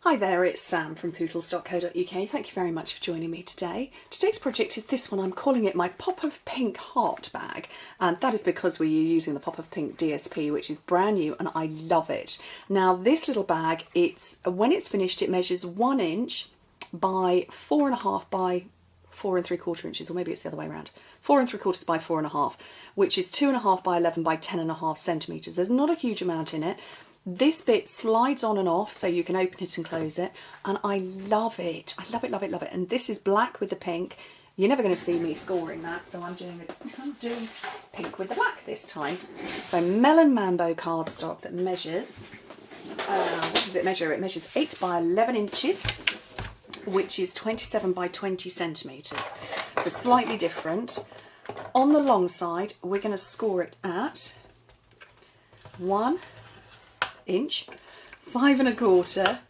Hi there, it's Sam from pootles.co.uk. Thank you very much for joining me today. Today's project is this one. I'm calling it my Pop of Pink heart bag, and that is because we're using the Pop of Pink DSP, which is brand new and I love it. Now this little bag, when it's finished, it measures 1 inch by 4.5 by 4 3/4 inches, or maybe it's the other way around. 4 3/4 by 4.5, which is 2.5 by 11 by 10.5 centimetres. There's not a huge amount in it. This bit slides on and off so you can open it and close it, and I love it. I love it, love it, love it. And this is black with the pink. You're never going to see me scoring that, so I'm doing pink with the black this time. So Melon Mambo cardstock that measures, what does it measure? It measures 8 by 11 inches, which is 27 by 20 centimetres. So slightly different. On the long side, we're going to score it at 1 inch, 5 1/4,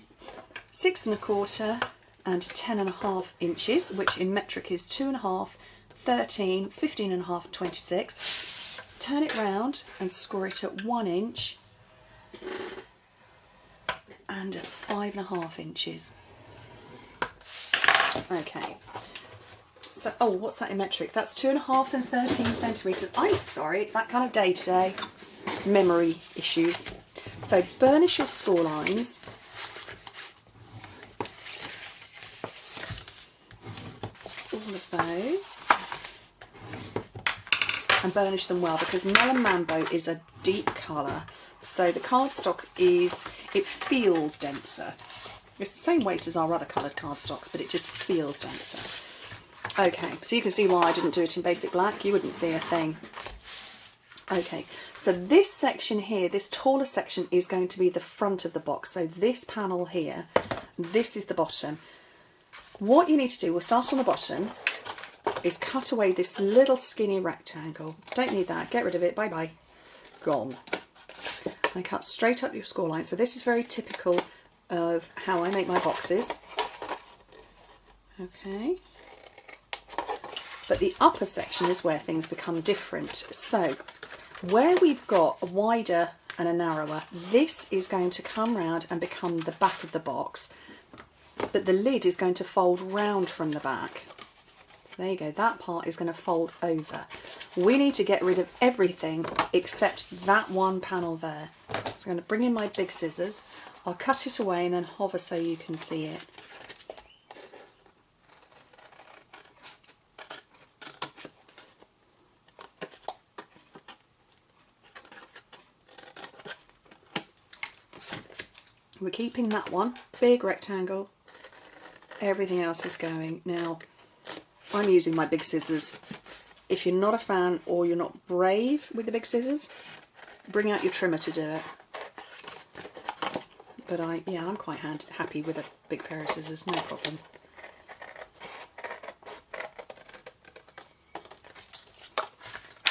6 1/4, and 10.5 inches, which in metric is 2.5, 13, 15.5, 26. Turn it round and score it at 1 inch and 5.5 inches. Okay. So, oh, what's that in metric? That's 2.5 and 13 centimetres. I'm sorry, it's that kind of day-to-day memory issues. So burnish your score lines. All of those. And burnish them well, because Melon Mambo is a deep colour. So the cardstock it feels denser. It's the same weight as our other coloured cardstocks, but it just feels denser. Okay, so you can see why I didn't do it in basic black. You wouldn't see a thing. Okay, so this section here, this taller section, is going to be the front of the box. So this panel here, this is the bottom. What you need to do, we'll start on the bottom, is cut away this little skinny rectangle. Don't need that, get rid of it, bye-bye, gone. And cut straight up your score line. So this is very typical of how I make my boxes. Okay. But the upper section is where things become different. So where we've got a wider and a narrower, this is going to come round and become the back of the box, but the lid is going to fold round from the back. So there you go, that part is going to fold over. We need to get rid of everything except that one panel there. So I'm going to bring in my big scissors, I'll cut it away and then hover so you can see it. We're keeping that one, big rectangle, everything else is going. Now, I'm using my big scissors. If you're not a fan or you're not brave with the big scissors, bring out your trimmer to do it. But I'm quite happy with a big pair of scissors, no problem.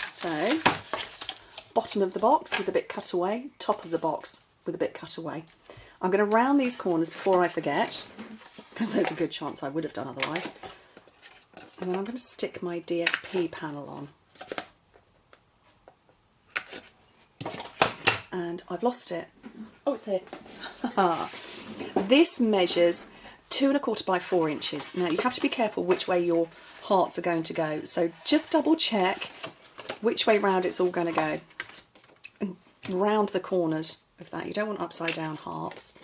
So, bottom of the box with a bit cut away, top of the box with a bit cut away. I'm going to round these corners before I forget, because there's a good chance I would have done otherwise. And then I'm going to stick my DSP panel on. And I've lost it. Oh, it's here. This measures 2 1/4 by 4 inches. Now you have to be careful which way your hearts are going to go. So just double check which way round it's all going to go. And round the corners of that. You don't want upside down hearts,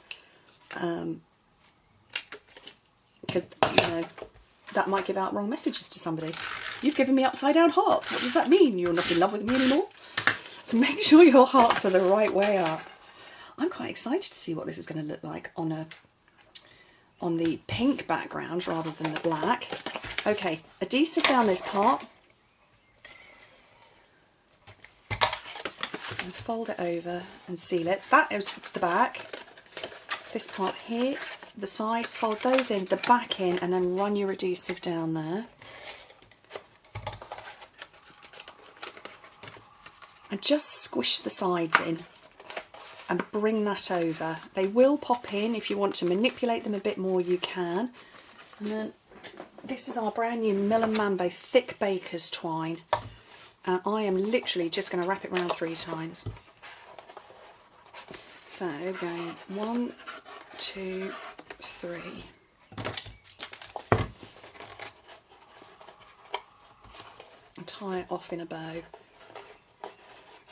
because that might give out wrong messages to somebody. You've given me upside down hearts. What does that mean? You're not in love with me anymore? So make sure your hearts are the right way up. I'm quite excited to see what this is going to look like on the pink background rather than the black. Okay, adhesive down this part. And fold it over and seal it. That is the back. This part here, the sides, fold those in, the back in, and then run your adhesive down there. And just squish the sides in and bring that over. They will pop in. If you want to manipulate them a bit more, you can. And then this is our brand new Melon Mambo thick baker's twine. And I am literally just going to wrap it around 3 times. So going 1, 2, three. And tie it off in a bow.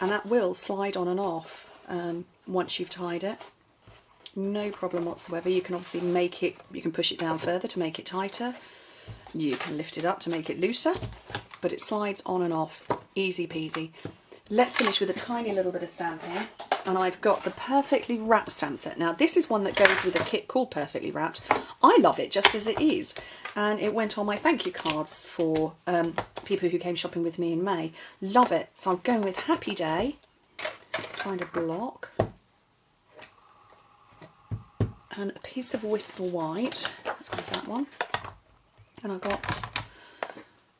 And that will slide on and off once you've tied it. No problem whatsoever. You can obviously make it, you can push it down further to make it tighter. You can lift it up to make it looser, but it slides on and off, easy peasy. Let's finish with a tiny little bit of stamping, and I've got the Perfectly Wrapped stamp set. Now this is one that goes with a kit called Perfectly Wrapped. I love it just as it is, and it went on my thank you cards for people who came shopping with me in May. Love it. So I'm going with Happy Day. Let's find a block. And a piece of Whisper White. Let's grab that one. And I've got,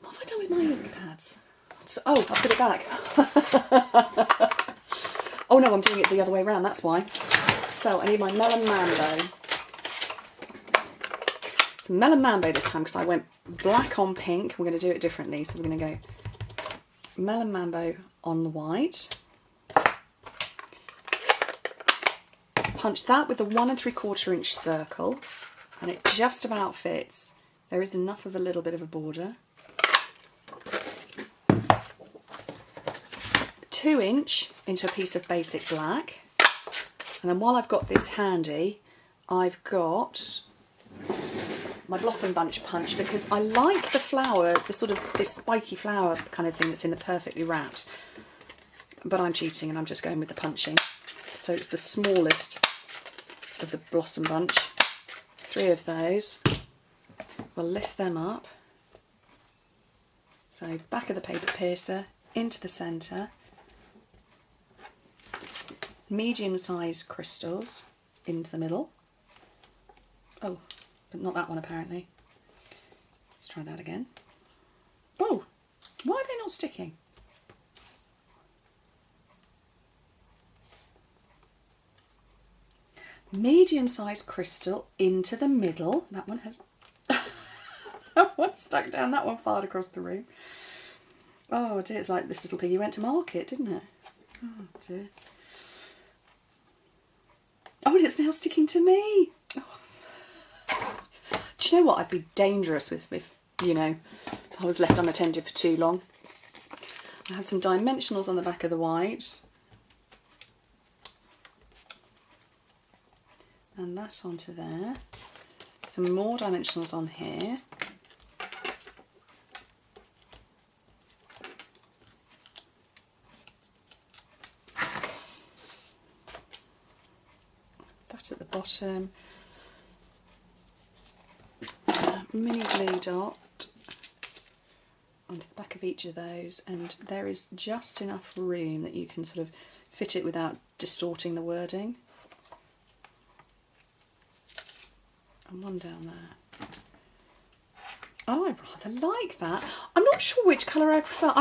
what have I done with my ink pads? So, oh, I've put it back. Oh no, I'm doing it the other way around, that's why. So I need my Melon Mambo. It's Melon Mambo this time because I went black on pink. We're going to do it differently. So we're going to go Melon Mambo on the white. Punch that with a 1 3/4 inch circle, and it just about fits. There is enough of a little bit of a border. 2 inch into a piece of basic black, and then while I've got this handy, I've got my Blossom Bunch punch, because I like the flower, the sort of this spiky flower kind of thing that's in the Perfectly Wrapped, but I'm cheating and I'm just going with the punching. So it's the smallest of the Blossom Bunch. 3 of those. We'll lift them up. So back of the paper piercer into the centre. Medium-sized crystals into the middle. Oh, but not that one apparently. Let's try that again. Oh, why are they not sticking? Medium-sized crystal into the middle. That one has that one stuck down, that one fired across the room. Oh dear, it's like this little piggy went to market, didn't it? Oh dear. Oh, and it's now sticking to me. Oh. Do you know what? I'd be dangerous if you know, I was left unattended for too long. I have some dimensionals on the back of the white. And that onto there. Some more dimensionals on here. That at the bottom. Mini glue dot onto the back of each of those, and there is just enough room that you can sort of fit it without distorting the wording. And one down there. Oh, I rather like that. I'm not sure which colour I prefer.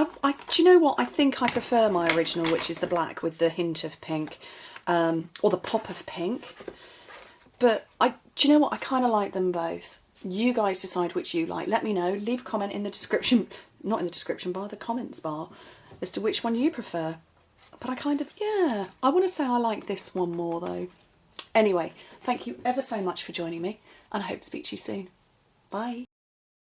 Do you know what? I think I prefer my original, which is the black with the hint of pink, or the pop of pink. But do you know what? I kind of like them both. You guys decide which you like. Let me know. Leave a comment in the description, not in the description bar, the comments bar, as to which one you prefer. But I kind of, yeah, I want to say I like this one more though. Anyway, thank you ever so much for joining me, and I hope to speak to you soon. Bye.